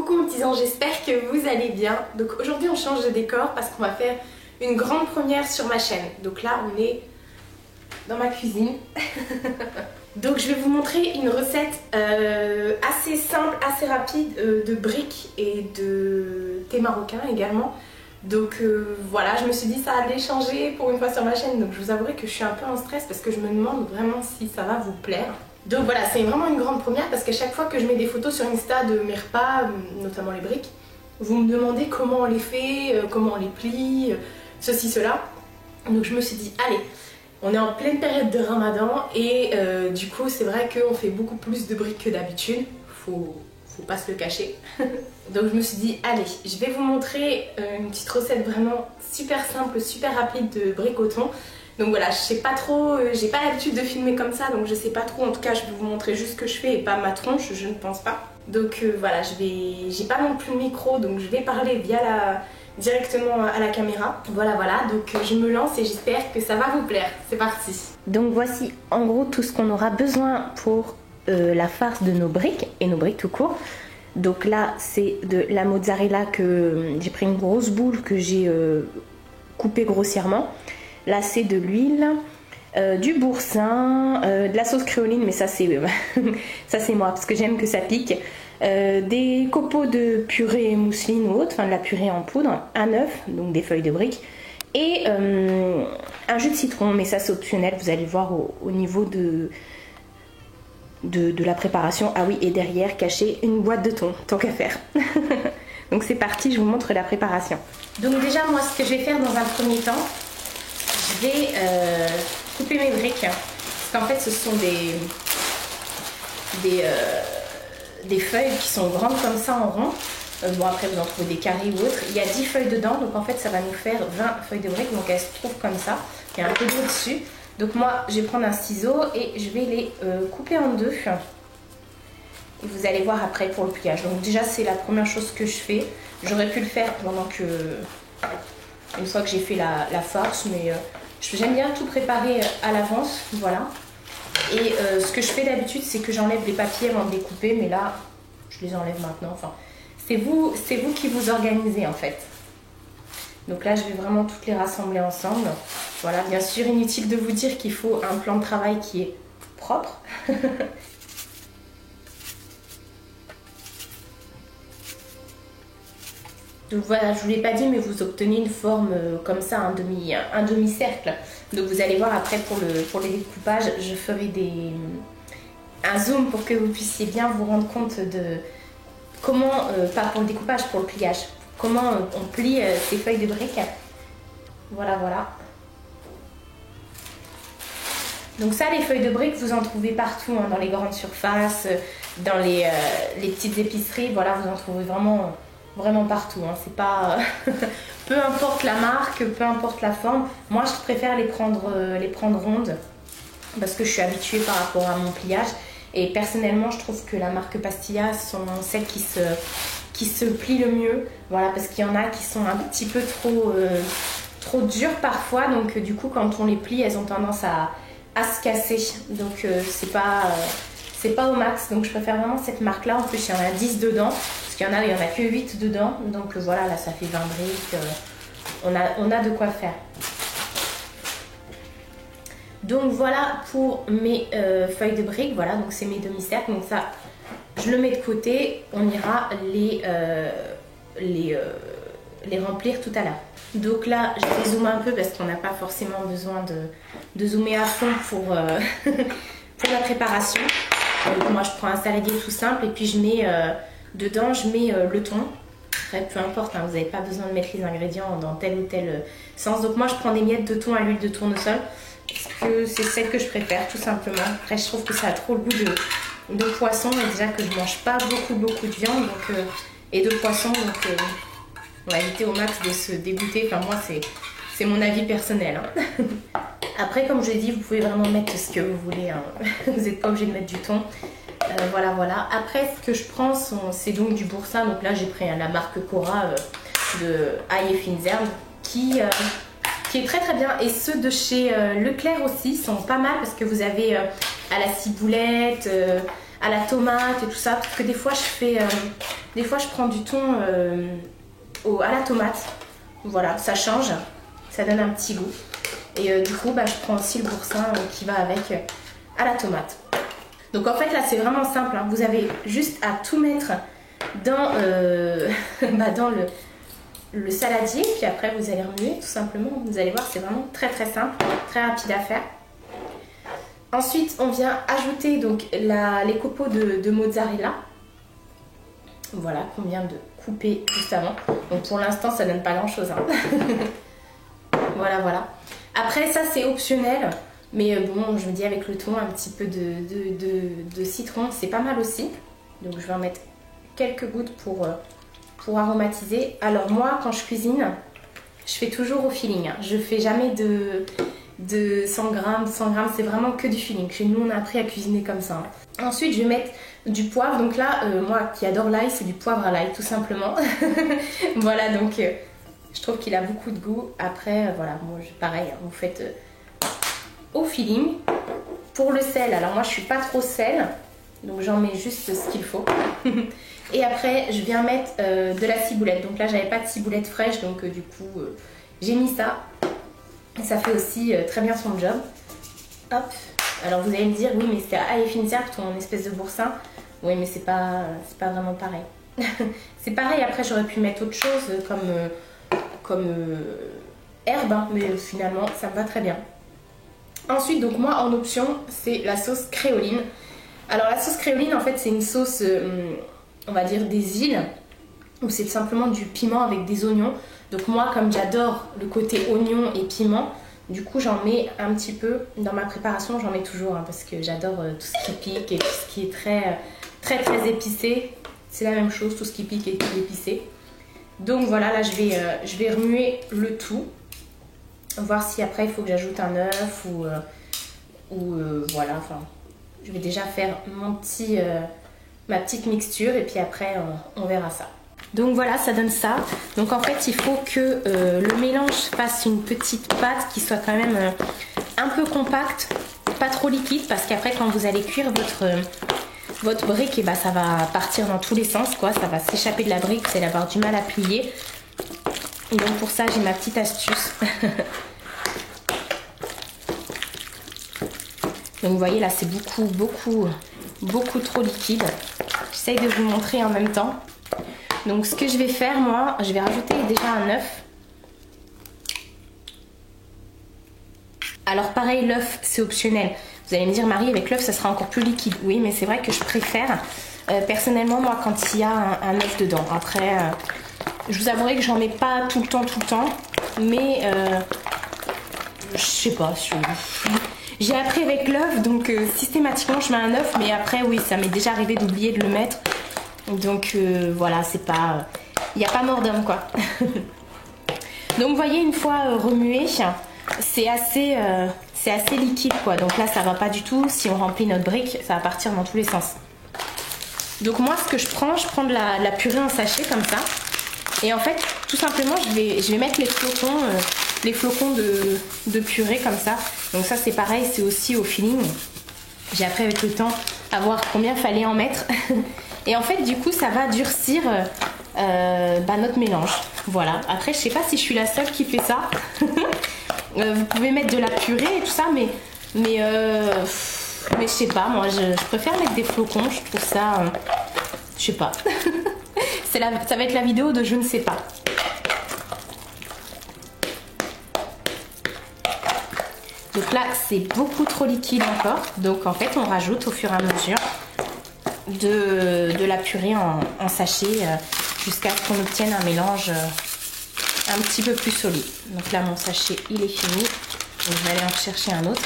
Coucou mes petits anges, j'espère que vous allez bien. Donc aujourd'hui on change de décor parce qu'on va faire une grande première sur ma chaîne. Donc là on est dans ma cuisine. Donc je vais vous montrer une recette assez simple, assez rapide de briques et de thé marocain également. Donc voilà, je me suis dit ça allait changer pour une fois sur ma chaîne. Donc je vous avouerai que je suis un peu en stress parce que je me demande vraiment si ça va vous plaire. Donc voilà, c'est vraiment une grande première parce qu'à chaque fois que je mets des photos sur Insta de mes repas, notamment les briques, vous me demandez comment on les fait, comment on les plie, ceci, cela. Donc je me suis dit, allez, on est en pleine période de Ramadan et du coup c'est vrai qu'on fait beaucoup plus de briques que d'habitude, faut pas se le cacher. Donc je me suis dit, allez, je vais vous montrer une petite recette vraiment super simple, super rapide de briques au thon. Donc voilà, je sais pas trop, j'ai pas l'habitude de filmer comme ça, donc je sais pas trop. En tout cas, je vais vous montrer juste ce que je fais et pas ma tronche, je ne pense pas. Donc voilà, j'ai pas non plus le micro, donc je vais parler directement à la caméra. Voilà, donc je me lance et j'espère que ça va vous plaire. C'est parti. Donc voici en gros tout ce qu'on aura besoin pour la farce de nos briques et nos briques tout court. Donc là, c'est de la mozzarella que j'ai pris une grosse boule que j'ai coupée grossièrement. Là c'est de l'huile, du boursin, de la sauce créoline, mais ça c'est moi parce que j'aime que ça pique. Des copeaux de purée mousseline ou autre, enfin de la purée en poudre, un œuf, donc des feuilles de briques, et un jus de citron, mais ça c'est optionnel, vous allez voir au niveau de la préparation. Ah oui, et derrière caché une boîte de thon, tant qu'à faire. Donc c'est parti, je vous montre la préparation. Donc déjà moi ce que je vais faire dans un premier temps, je vais couper mes briques parce qu'en fait ce sont des feuilles qui sont grandes comme ça en rond. Bon après vous en trouvez des carrés ou autres. Il y a 10 feuilles dedans, donc en fait ça va nous faire 20 feuilles de briques, donc elles se trouvent comme ça. Il y a un peu d'eau dessus. Donc moi je vais prendre un ciseau et je vais les couper en deux. Et vous allez voir après pour le pliage. Donc déjà c'est la première chose que je fais. J'aurais pu le faire pendant que... une fois que j'ai fait la farce, mais j'aime bien tout préparer à l'avance, voilà. Et ce que je fais d'habitude, c'est que j'enlève les papiers avant de les couper, mais là, je les enlève maintenant. Enfin, c'est vous qui vous organisez en fait. Donc là, je vais vraiment toutes les rassembler ensemble. Voilà, bien sûr, inutile de vous dire qu'il faut un plan de travail qui est propre. Donc voilà, je ne vous l'ai pas dit, mais vous obtenez une forme comme ça, un demi-cercle. Donc vous allez voir après pour les découpages, je ferai un zoom pour que vous puissiez bien vous rendre compte de comment, pas pour le découpage, pour le pliage, comment on plie ces feuilles de briques. Voilà. Donc ça, les feuilles de briques, vous en trouvez partout, hein, dans les grandes surfaces, dans les petites épiceries, voilà, vous en trouvez vraiment partout, hein. C'est pas peu importe la marque, peu importe la forme, moi je préfère les prendre rondes parce que je suis habituée par rapport à mon pliage et personnellement je trouve que la marque Pastilla sont celles qui se plient le mieux, voilà, parce qu'il y en a qui sont un petit peu trop dures parfois, donc du coup quand on les plie elles ont tendance à se casser, donc c'est pas au max, donc je préfère vraiment cette marque là. En plus il y en a 10 dedans, parce qu'il y en a que 8 dedans, donc voilà, là ça fait 20 briques, on a de quoi faire. Donc voilà pour mes feuilles de briques, voilà, donc c'est mes demi-cercles, donc ça je le mets de côté, on ira les remplir tout à l'heure. Donc là je vais zoomer un peu parce qu'on n'a pas forcément besoin de zoomer à fond pour la préparation. Donc moi je prends un saladier tout simple et puis je mets dedans le thon. Après peu importe, hein, vous n'avez pas besoin de mettre les ingrédients dans tel ou tel sens. Donc moi je prends des miettes de thon à l'huile de tournesol parce que c'est celle que je préfère tout simplement. Après je trouve que ça a trop le goût de poisson et déjà que je mange pas beaucoup de viande donc, et de poisson, donc on va éviter au max de se dégoûter. Enfin moi c'est mon avis personnel, hein. Après, comme je l'ai dit, vous pouvez vraiment mettre ce que vous voulez, hein. Vous n'êtes pas obligé de mettre du thon. Voilà. Après, ce que je prends, c'est donc du boursin. Donc là, j'ai pris la marque Cora de Ail et Fines Herbes qui est très bien. Et ceux de chez Leclerc aussi sont pas mal parce que vous avez à la ciboulette, à la tomate et tout ça. Parce que des fois, je fais Des fois, je prends du thon à la tomate. Voilà, ça change, ça donne un petit goût. Et du coup, bah, je prends aussi le boursin qui va avec à la tomate. Donc en fait, là, c'est vraiment simple. Hein. Vous avez juste à tout mettre dans, dans le saladier. Puis après, vous allez remuer tout simplement. Vous allez voir, c'est vraiment très très simple, très rapide à faire. Ensuite, on vient ajouter donc les copeaux de mozzarella. Voilà, qu'on vient de couper juste avant. Donc pour l'instant, ça donne pas grand chose. Hein. Voilà, voilà. Après, ça c'est optionnel. Mais bon, je me dis avec le thon, un petit peu de citron, c'est pas mal aussi. Donc je vais en mettre quelques gouttes pour aromatiser. Alors moi, quand je cuisine, je fais toujours au feeling. Hein. Je fais jamais de 100 grammes, 200 grammes, c'est vraiment que du feeling. Chez nous, on a appris à cuisiner comme ça. Hein. Ensuite, je vais mettre du poivre. Donc là, moi qui adore l'ail, c'est du poivre à l'ail, tout simplement. Voilà, donc je trouve qu'il a beaucoup de goût. Après, voilà, moi, pareil, hein, vous faites au feeling. Pour le sel, alors moi, je suis pas trop sel. Donc j'en mets juste ce qu'il faut. Et après, je viens mettre de la ciboulette. Donc là, j'avais pas de ciboulette fraîche, donc du coup, j'ai mis ça. Et ça fait aussi très bien son job. Hop. Alors vous allez me dire, oui, mais c'est à Finzerbe, ton espèce de boursin. Oui, mais c'est pas vraiment pareil. C'est pareil, après j'aurais pu mettre autre chose comme herbe, hein, mais finalement ça me va très bien. Ensuite, donc moi en option, c'est la sauce créoline. Alors la sauce créoline, en fait, c'est une sauce, on va dire des îles, où c'est simplement du piment avec des oignons. Donc moi, comme j'adore le côté oignon et piment, du coup j'en mets un petit peu dans ma préparation, j'en mais toujours hein, parce que j'adore tout ce qui pique et tout ce qui est très épicé. C'est la même chose, tout ce qui pique et tout épicé. Donc voilà, là je vais remuer le tout, voir si après il faut que j'ajoute un œuf ou voilà, enfin je vais déjà faire ma petite mixture et puis après on verra ça. Donc voilà, ça donne ça. Donc en fait, il faut que le mélange fasse une petite pâte qui soit quand même un peu compacte, pas trop liquide, parce qu'après quand vous allez cuire votre brique, et bah, ça va partir dans tous les sens, quoi. Ça va s'échapper de la brique, vous allez avoir du mal à plier. Et donc pour ça, j'ai ma petite astuce. Donc vous voyez là, c'est beaucoup trop liquide. J'essaye de vous montrer en même temps. Donc ce que je vais faire, moi, je vais rajouter déjà un œuf. Alors pareil, l'œuf c'est optionnel. Vous allez me dire, Marie, avec l'œuf ça sera encore plus liquide. Oui, mais c'est vrai que je préfère personnellement, moi, quand il y a un œuf dedans. Après, je vous avouerai que j'en mets pas tout le temps, mais je sais pas. J'ai appris avec l'œuf, donc systématiquement je mets un œuf, mais après oui, ça m'est déjà arrivé d'oublier de le mettre. Donc voilà, c'est pas... Il n'y a pas mort d'homme, quoi. Donc vous voyez, une fois remué, c'est assez liquide, quoi. Donc là, ça va pas du tout. Si on remplit notre brique, ça va partir dans tous les sens. Donc moi, ce que je prends de la purée en sachet, comme ça. Et en fait, tout simplement, je vais mettre les flocons de purée, comme ça. Donc ça, c'est pareil, c'est aussi au feeling. J'ai appris avec le temps à voir combien fallait en mettre. Et en fait, du coup, ça va durcir notre mélange. Voilà. Après, je sais pas si je suis la seule qui fait ça. Vous pouvez mettre de la purée et tout ça, mais je sais pas. Moi, je préfère mettre des flocons. Je trouve ça... je sais pas. Ça va être la vidéo de je ne sais pas. Donc là, c'est beaucoup trop liquide encore. Donc en fait, on rajoute au fur et à mesure de la purée en sachet jusqu'à ce qu'on obtienne un mélange un petit peu plus solide. Donc là, mon sachet, il est fini. Donc, je vais aller en chercher un autre.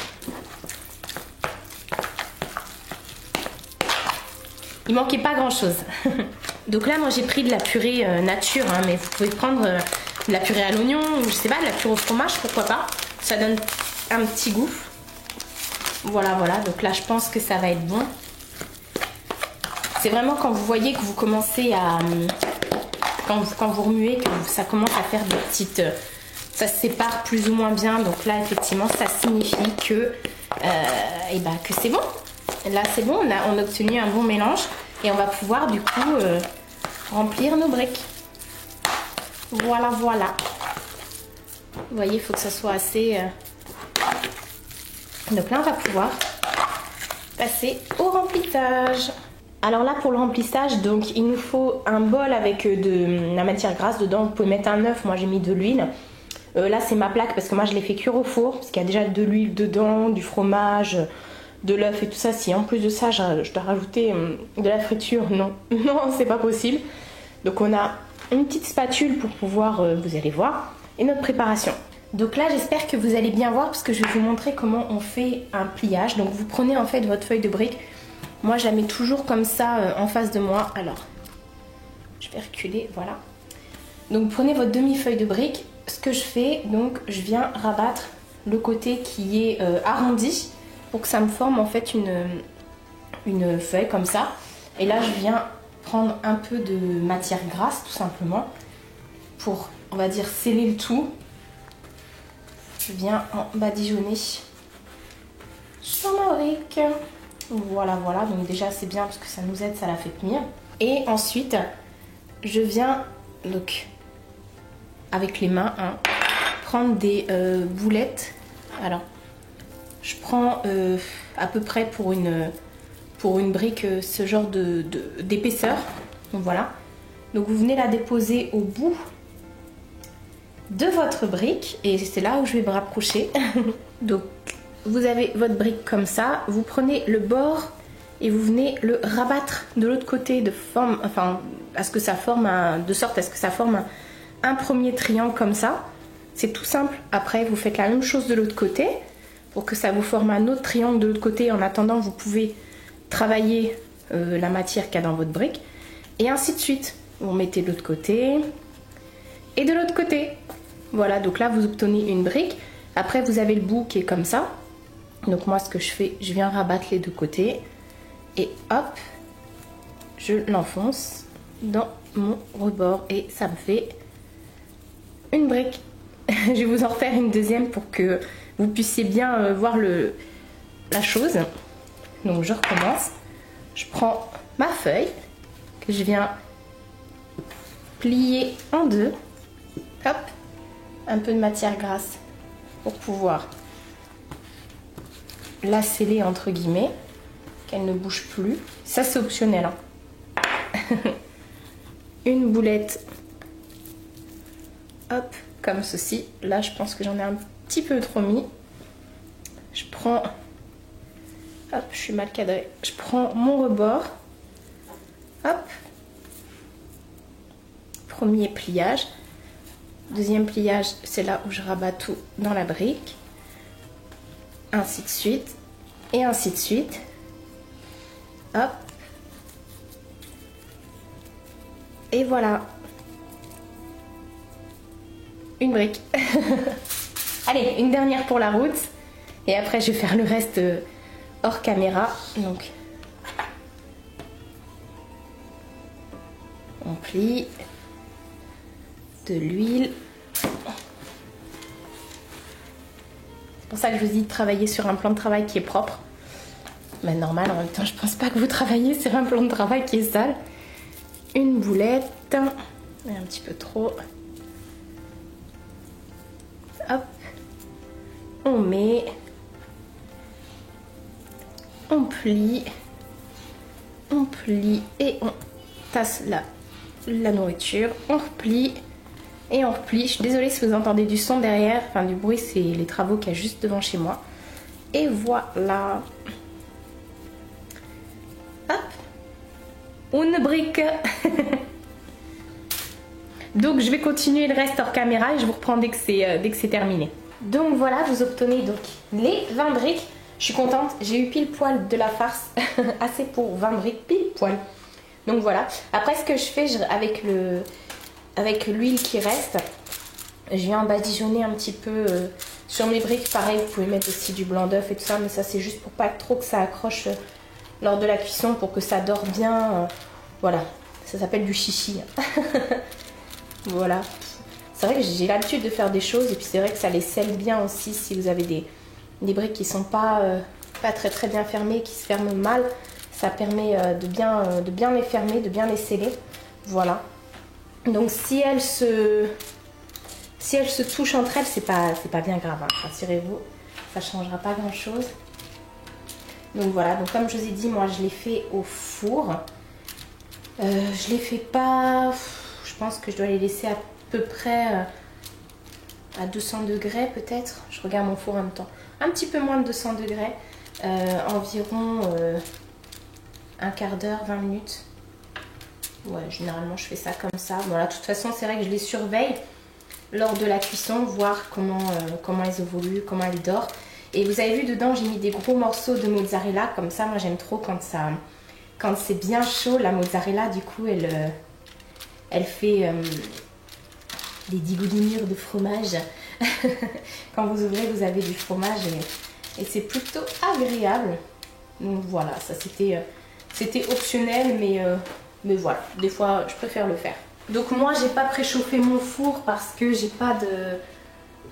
Il manquait pas grand chose. Donc là, moi, j'ai pris de la purée nature, hein, mais vous pouvez prendre de la purée à l'oignon ou je sais pas, de la purée au fromage, pourquoi pas. Ça donne un petit goût. Voilà, voilà. Donc là, je pense que ça va être bon. C'est vraiment quand vous voyez que vous commencez à... Quand vous remuez, que ça commence à faire des petites... ça se sépare plus ou moins bien. Donc là, effectivement, ça signifie que c'est bon. Là, c'est bon. On a obtenu un bon mélange. Et on va pouvoir, du coup, remplir nos briques. Voilà, voilà. Vous voyez, il faut que ça soit assez... Donc là, on va pouvoir passer au remplissage. Alors là, pour le remplissage, donc il nous faut un bol avec de la matière grasse dedans. Vous pouvez mettre un œuf, moi j'ai mis de l'huile. Là, c'est ma plaque parce que moi je l'ai fait cuire au four. Parce qu'il y a déjà de l'huile dedans, du fromage, de l'œuf et tout ça. Si en plus de ça, je dois rajouter de la friture, non. Non, c'est pas possible. Donc on a une petite spatule pour pouvoir, vous allez voir, et notre préparation. Donc là, j'espère que vous allez bien voir parce que je vais vous montrer comment on fait un pliage. Donc vous prenez en fait votre feuille de brique. Moi, je la mets toujours comme ça en face de moi. Alors, je vais reculer, voilà. Donc vous prenez votre demi-feuille de brique. Ce que je fais, donc je viens rabattre le côté qui est arrondi pour que ça me forme en fait une feuille comme ça. Et là, je viens prendre un peu de matière grasse tout simplement pour, on va dire, sceller le tout. Je viens en badigeonner sur ma brique. Voilà, voilà. Donc déjà, c'est bien parce que ça nous aide, ça la fait tenir. Et ensuite, je viens donc avec les mains prendre des boulettes. Alors, je prends à peu près pour une brique ce genre d'épaisseur. Donc voilà. Donc vous venez la déposer au bout de votre brique et c'est là où je vais me rapprocher. Donc vous avez votre brique comme ça, vous prenez le bord et vous venez le rabattre de l'autre côté de forme, enfin à ce que ça forme de sorte à ce que ça forme un premier triangle comme ça. C'est tout simple. Après vous faites la même chose de l'autre côté pour que ça vous forme un autre triangle de l'autre côté. En attendant, vous pouvez travailler la matière qu'il y a dans votre brique et ainsi de suite. Vous mettez de l'autre côté et de l'autre côté. Voilà, donc là vous obtenez une brique. Après vous avez le bout qui est comme ça. Donc moi ce que je fais, je viens rabattre les deux côtés et hop, je l'enfonce dans mon rebord et ça me fait une brique. Je vais vous en refaire une deuxième pour que vous puissiez bien voir la chose. Donc je recommence. Je prends ma feuille que je viens plier en deux. Hop, un peu de matière grasse pour pouvoir la sceller entre guillemets, qu'elle ne bouge plus. Ça c'est optionnel. Une boulette, hop, comme ceci. Là je pense que j'en ai un petit peu trop mis. Je prends, hop, je suis mal cadrée. Je prends mon rebord, hop, premier pliage. Deuxième pliage, c'est là où je rabats tout dans la brique. Ainsi de suite. Et ainsi de suite. Hop. Et voilà. Une brique. Allez, une dernière pour la route. Et après, je vais faire le reste hors caméra. Donc, on plie. De l'huile. C'est pour ça que je vous dis de travailler sur un plan de travail qui est propre. Mais normal, en même temps, je pense pas que vous travaillez sur un plan de travail qui est sale. Une boulette. Et un petit peu trop. Hop. On met. On plie. On plie et on tasse la nourriture. On replie. Et on replie. Je suis désolée si vous entendez du son derrière. Enfin, du bruit, c'est les travaux qu'il y a juste devant chez moi. Et voilà. Hop. Une brique. Donc, je vais continuer le reste hors caméra et je vous reprends dès que c'est terminé. Donc, voilà, vous obtenez donc les 20 briques. Je suis contente. J'ai eu pile poil de la farce. Assez pour 20 briques, pile poil. Donc, voilà. Après, ce que je fais avec l'huile qui reste, je viens badigeonner un petit peu sur mes briques. Pareil, vous pouvez mettre aussi du blanc d'œuf et tout ça, mais ça c'est juste pour pas trop que ça accroche lors de la cuisson, pour que ça dore bien. Voilà, ça s'appelle du chichi. Voilà, c'est vrai que j'ai l'habitude de faire des choses et puis c'est vrai que ça les scelle bien aussi. Si vous avez des briques qui sont pas très bien fermées, qui se ferment mal, ça permet de bien les fermer, de bien les sceller. Voilà. Donc si elles se touchent entre elles, c'est pas bien grave, hein. Rassurez-vous, ça changera pas grand chose. Donc voilà, donc comme je vous ai dit, moi je l'ai fait au four. Je les fais pas, je pense que je dois les laisser à peu près à 200 degrés peut-être. Je regarde mon four en même temps. Un petit peu moins de 200 degrés, environ un quart d'heure, 20 minutes. Ouais, généralement je fais ça comme ça. Bon là, de toute façon, c'est vrai que je les surveille lors de la cuisson, voir comment elles évoluent, comment elles dorent. Et vous avez vu, dedans, j'ai mis des gros morceaux de mozzarella. Comme ça, moi j'aime trop quand c'est bien chaud, la mozzarella, du coup, elle fait des digoulinures de fromage. Quand vous ouvrez, vous avez du fromage et c'est plutôt agréable. Donc voilà, ça c'était optionnel, mais voilà, des fois je préfère le faire. Donc moi j'ai pas préchauffé mon four parce que j'ai pas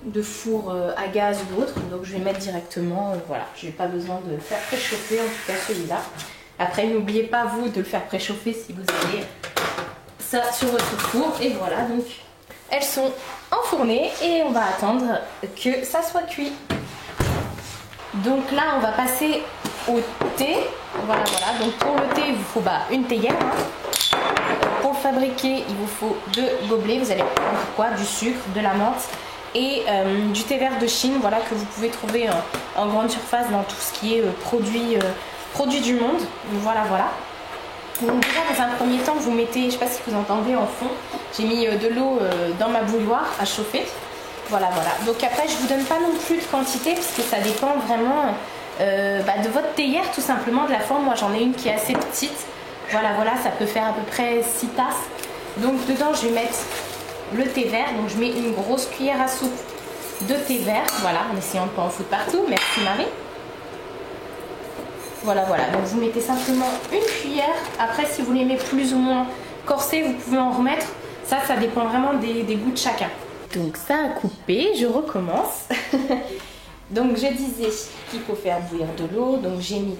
de four à gaz ou autre, donc je vais mettre directement, voilà, je n'ai pas besoin de faire préchauffer, en tout cas celui-là. Après n'oubliez pas vous de le faire préchauffer si vous avez ça sur votre four. Et voilà, donc elles sont enfournées et on va attendre que ça soit cuit. Donc là on va passer au thé. Voilà, donc pour le thé il vous faut une théière, hein. Pour le fabriquer il vous faut 2 gobelets. Vous allez prendre quoi? Du sucre, de la menthe et du thé vert de Chine, voilà, que vous pouvez trouver en grande surface dans tout ce qui est produits du monde. Voilà. Donc déjà dans un premier temps vous mettez, je sais pas si vous entendez en fond, j'ai mis de l'eau dans ma bouilloire à chauffer. Voilà. Donc après je vous donne pas non plus de quantité parce que ça dépend vraiment de votre théière, tout simplement, de la forme. Moi j'en ai une qui est assez petite. Voilà, ça peut faire à peu près 6 tasses. Donc dedans je vais mettre le thé vert. Donc je mets une grosse cuillère à soupe de thé vert. Voilà, en essayant de ne pas en foutre partout. Merci Marie. Voilà, donc vous mettez simplement une cuillère. Après si vous l'aimez plus ou moins corsé, vous pouvez en remettre. Ça dépend vraiment des goûts de chacun. Donc ça a coupé, je recommence. Donc je disais qu'il faut faire bouillir de l'eau. Donc j'ai mis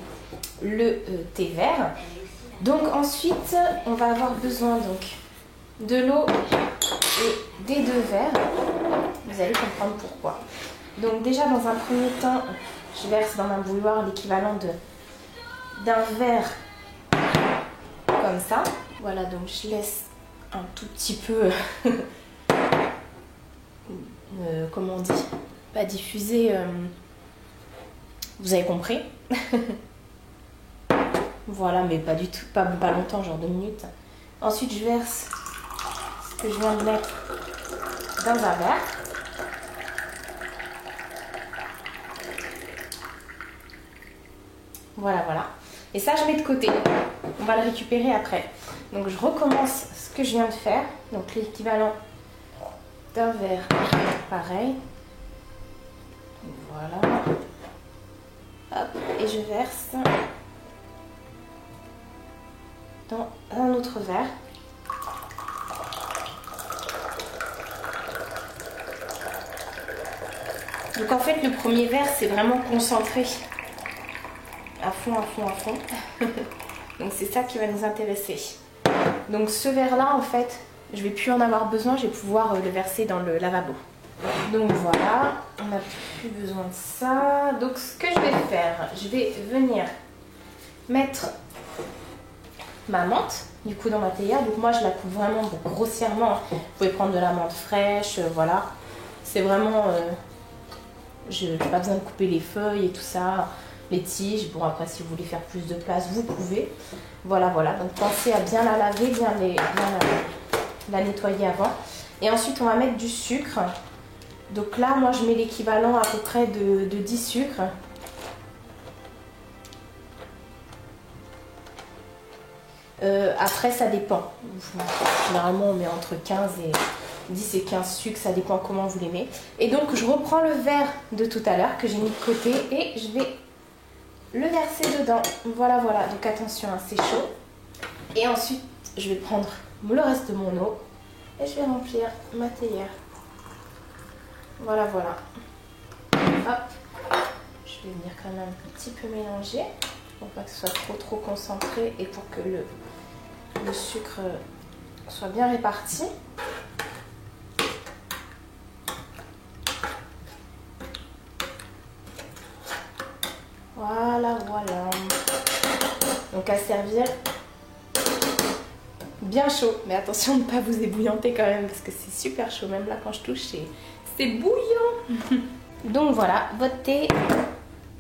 le thé vert. Donc ensuite on va avoir besoin donc de l'eau et des 2 verres. Vous allez comprendre pourquoi. Donc déjà dans un premier temps, je verse dans ma bouilloire l'équivalent d'un verre comme ça. Voilà, donc je laisse un tout petit peu comment on dit, pas diffuser, vous avez compris. Voilà, mais pas du tout, pas longtemps, genre 2 minutes. Ensuite je verse ce que je viens de mettre dans un verre. Voilà. Et ça je mets de côté, on va le récupérer après. Donc je recommence ce que je viens de faire. Donc l'équivalent d'un verre, pareil. Voilà. Hop, et je verse dans un autre verre. Donc en fait le premier verre c'est vraiment concentré à fond. Donc c'est ça qui va nous intéresser. Donc ce verre là en fait je vais plus en avoir besoin, je vais pouvoir le verser dans le lavabo. Donc voilà, on n'a plus besoin de ça. Donc ce que je vais faire, je vais venir mettre ma menthe du coup dans ma théière. Donc moi je la coupe vraiment grossièrement. Vous pouvez prendre de la menthe fraîche, voilà. C'est vraiment, je n'ai pas besoin de couper les feuilles et tout ça, les tiges. Bon après si vous voulez faire plus de place, vous pouvez. Voilà. Donc pensez à bien la laver, bien la nettoyer avant. Et ensuite on va mettre du sucre. Donc là moi je mets l'équivalent à peu près de 10 sucres. Après ça dépend. Généralement on met entre 10 et 15 sucres, ça dépend comment vous les mettez. Et donc je reprends le verre de tout à l'heure que j'ai mis de côté et je vais le verser dedans. Voilà. Donc attention, hein, c'est chaud. Et ensuite je vais prendre le reste de mon eau et je vais remplir ma théière. Voilà. Hop. Je vais venir quand même un petit peu mélanger pour pas que ce soit trop concentré et pour que le sucre soit bien réparti. Voilà, voilà. Donc à servir bien chaud. Mais attention de ne pas vous ébouillanter quand même parce que c'est super chaud. Même là quand je touche, c'est bouillant. Donc voilà, votre thé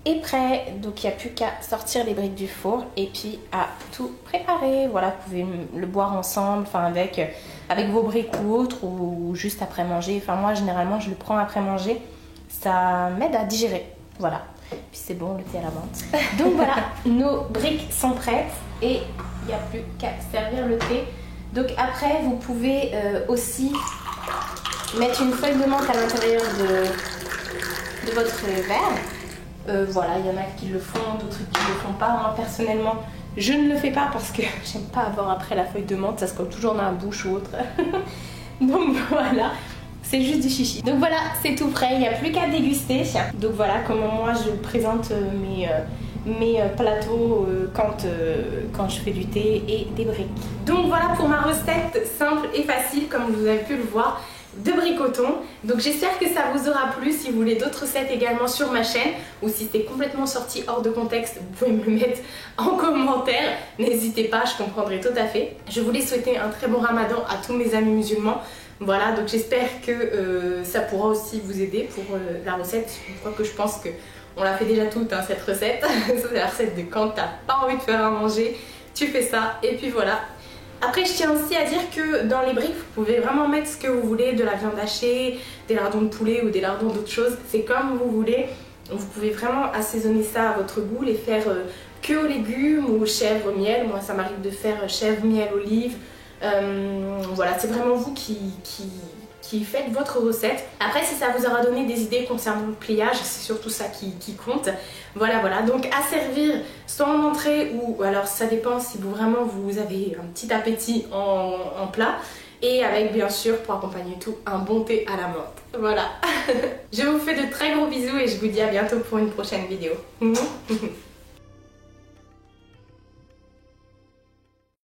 est prêt. Donc il n'y a plus qu'à sortir les briques du four et puis à tout préparer. Voilà, vous pouvez le boire ensemble, enfin avec vos briques ou autres, ou juste après manger. Enfin moi généralement je le prends après manger. Ça m'aide à digérer. Voilà. Puis c'est bon, le thé à la menthe. Donc voilà, nos briques sont prêtes et il n'y a plus qu'à servir le thé. Donc après, vous pouvez aussi mettre une feuille de menthe à l'intérieur de votre verre. Voilà, il y en a qui le font, d'autres qui ne le font pas. Moi personnellement, je ne le fais pas parce que j'aime pas avoir après la feuille de menthe, ça se colle toujours dans la bouche ou autre. Donc voilà. C'est juste du chichi. Donc voilà, c'est tout prêt, il n'y a plus qu'à déguster. Donc voilà comment moi je présente mes plateaux quand je fais du thé et des briques. Donc voilà pour ma recette simple et facile, comme vous avez pu le voir, de bricoton. Donc j'espère que ça vous aura plu. Si vous voulez d'autres recettes également sur ma chaîne, ou si c'est complètement sorti hors de contexte, vous pouvez me le mettre en commentaire. N'hésitez pas, je comprendrai tout à fait. Je voulais souhaiter un très bon ramadan à tous mes amis musulmans. Voilà, donc j'espère que ça pourra aussi vous aider pour la recette. Je crois que je pense qu'on l'a fait déjà toute, hein, cette recette. C'est la recette de quand t'as pas envie de faire à manger, tu fais ça et puis voilà. Après, je tiens aussi à dire que dans les briques, vous pouvez vraiment mettre ce que vous voulez, de la viande hachée, des lardons de poulet ou des lardons d'autres choses. C'est comme vous voulez. Vous pouvez vraiment assaisonner ça à votre goût, les faire que aux légumes ou chèvre, miel. Moi, ça m'arrive de faire chèvre, miel, olive. Voilà, c'est vraiment vous qui faites votre recette. Après, si ça vous aura donné des idées concernant le pliage, c'est surtout ça qui compte. Voilà, voilà. Donc à servir soit en entrée ou alors ça dépend si vraiment vous avez un petit appétit en plat. Et avec bien sûr, pour accompagner tout, un bon thé à la menthe. Voilà. Je vous fais de très gros bisous et je vous dis à bientôt pour une prochaine vidéo.